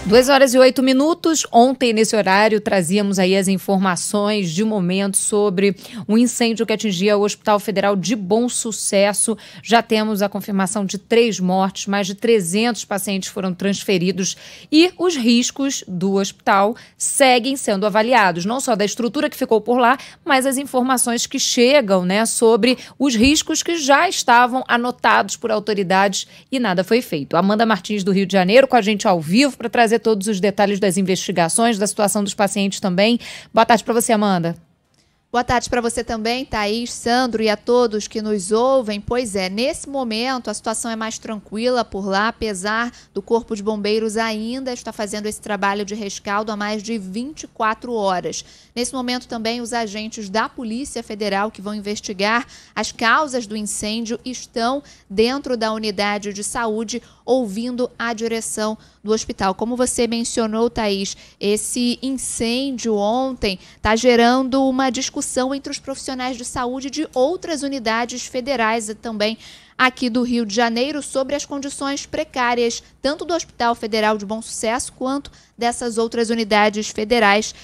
2h08. Ontem, nesse horário, trazíamos aí as informações de momento sobre um incêndio que atingia o Hospital Federal de Bom Sucesso. Já temos a confirmação de 3 mortes, mais de 300 pacientes foram transferidos e os riscos do hospital seguem sendo avaliados, não só da estrutura que ficou por lá, mas as informações que chegam, né, sobre os riscos que já estavam anotados por autoridades e nada foi feito. Amanda Martins, do Rio de Janeiro, com a gente ao vivo para trazer todos os detalhes das investigações, da situação dos pacientes também. Boa tarde para você, Amanda. Boa tarde para você também, Thaís, Sandro e a todos que nos ouvem. Pois é, nesse momento a situação é mais tranquila por lá, apesar do Corpo de Bombeiros ainda estar fazendo esse trabalho de rescaldo há mais de 24 horas. Nesse momento também os agentes da Polícia Federal que vão investigar as causas do incêndio estão dentro da unidade de saúde ouvindo a direção do hospital. Como você mencionou, Thaís, esse incêndio ontem está gerando uma discussão entre os profissionais de saúde de outras unidades federais e também aqui do Rio de Janeiro sobre as condições precárias, tanto do Hospital Federal de Bom Sucesso quanto dessas outras unidades federais.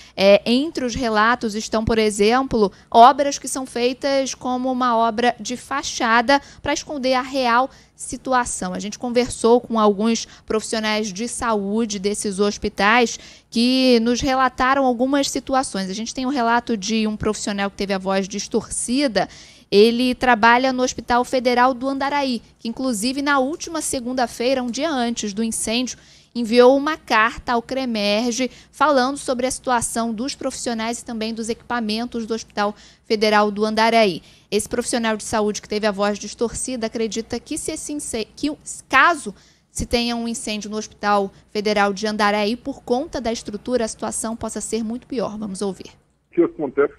Entre os relatos estão, por exemplo, obras que são feitas como uma obra de fachada para esconder a real situação. A gente conversou com alguns profissionais de saúde desses hospitais que nos relataram algumas situações. A gente tem um relato de um profissional que teve a voz distorcida. Ele trabalha no Hospital Federal do Andaraí, que inclusive na última segunda-feira, um dia antes do incêndio, enviou uma carta ao CREMERGE falando sobre a situação dos profissionais e também dos equipamentos do Hospital Federal do Andaraí. Esse profissional de saúde que teve a voz distorcida acredita que caso se tenha um incêndio no Hospital Federal de Andaraí, por conta da estrutura, a situação possa ser muito pior. Vamos ouvir. O que acontece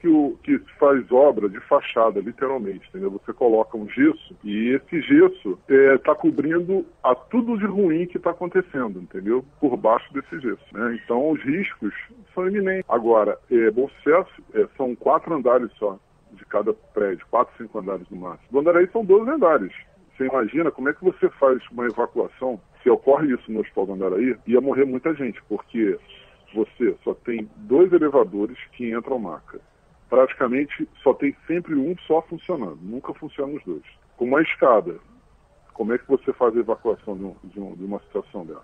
que se faz obra de fachada, literalmente, entendeu? Você coloca um gesso e esse gesso está cobrindo a tudo de ruim que está acontecendo, entendeu? Por baixo desse gesso, né? Então os riscos são iminentes. Agora, Bom Sucesso são 4 andares só de cada prédio, 4, 5 andares no máximo. Do Andaraí são 12 andares. Você imagina como é que você faz uma evacuação? Se ocorre isso no Hospital do Andaraí, ia morrer muita gente, porque você só tem 2 elevadores que entram maca. Praticamente só tem sempre um só funcionando, nunca funcionam os 2. Com uma escada, como é que você faz a evacuação de uma situação dessa?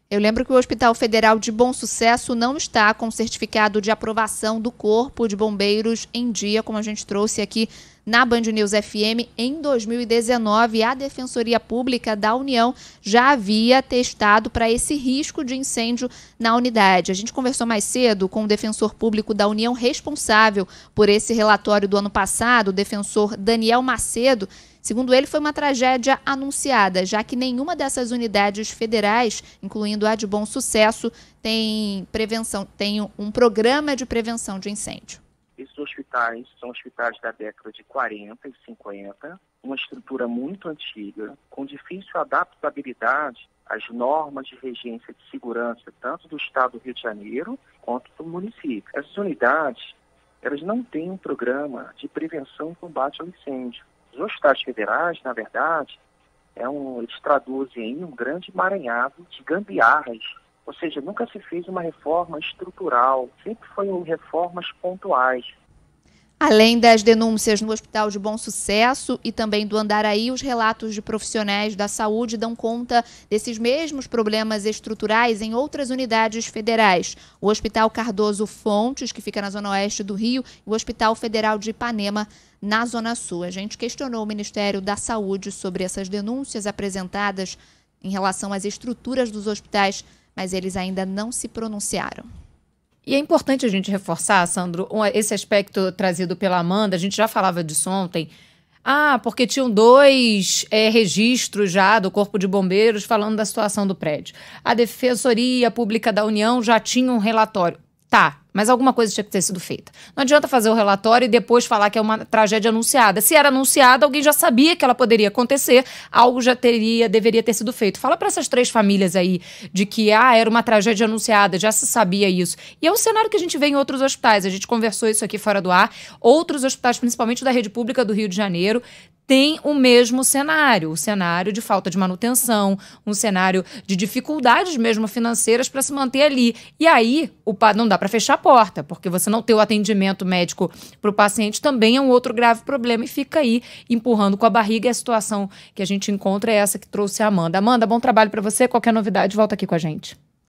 Eu lembro que o Hospital Federal de Bom Sucesso não está com certificado de aprovação do Corpo de Bombeiros em dia, como a gente trouxe aqui na Band News FM. Em 2019, a Defensoria Pública da União já havia testado para esse risco de incêndio na unidade. A gente conversou mais cedo com o defensor público da União responsável por esse relatório do ano passado, o defensor Daniel Macedo. Segundo ele, foi uma tragédia anunciada, já que nenhuma dessas unidades federais, incluindo a de Bom Sucesso, tem um programa de prevenção de incêndio. Esses hospitais são hospitais da década de 40 e 50, uma estrutura muito antiga, com difícil adaptabilidade às normas de regência de segurança, tanto do Estado do Rio de Janeiro quanto do município. Essas unidades, elas não têm um programa de prevenção e combate ao incêndio. Os hospitais federais, na verdade, eles traduzem um grande emaranhado de gambiarras. Ou seja, nunca se fez uma reforma estrutural, sempre foram reformas pontuais. Além das denúncias no Hospital de Bom Sucesso e também do Andaraí, os relatos de profissionais da saúde dão conta desses mesmos problemas estruturais em outras unidades federais. O Hospital Cardoso Fontes, que fica na zona oeste do Rio, e o Hospital Federal de Ipanema, na zona sul. A gente questionou o Ministério da Saúde sobre essas denúncias apresentadas em relação às estruturas dos hospitais, mas eles ainda não se pronunciaram. E é importante a gente reforçar, Sandro, esse aspecto trazido pela Amanda. A gente já falava disso ontem. Porque tinham 2 registros já do Corpo de Bombeiros falando da situação do prédio. A Defensoria Pública da União já tinha um relatório. Tá, mas alguma coisa tinha que ter sido feita. Não adianta fazer o relatório e depois falar que é uma tragédia anunciada. Se era anunciada, alguém já sabia que ela poderia acontecer, algo já deveria ter sido feito. Fala para essas 3 famílias aí de que era uma tragédia anunciada, já se sabia isso. E é um cenário que a gente vê em outros hospitais. A gente conversou isso aqui fora do ar. Outros hospitais, principalmente da rede pública do Rio de Janeiro, tem o mesmo cenário, o cenário de falta de manutenção, um cenário de dificuldades mesmo financeiras para se manter ali. E aí, não dá para fechar a porta, porque você não ter o atendimento médico para o paciente também é um outro grave problema e fica aí empurrando com a barriga. E a situação que a gente encontra é essa que trouxe a Amanda. Amanda, bom trabalho para você. Qualquer novidade, volta aqui com a gente.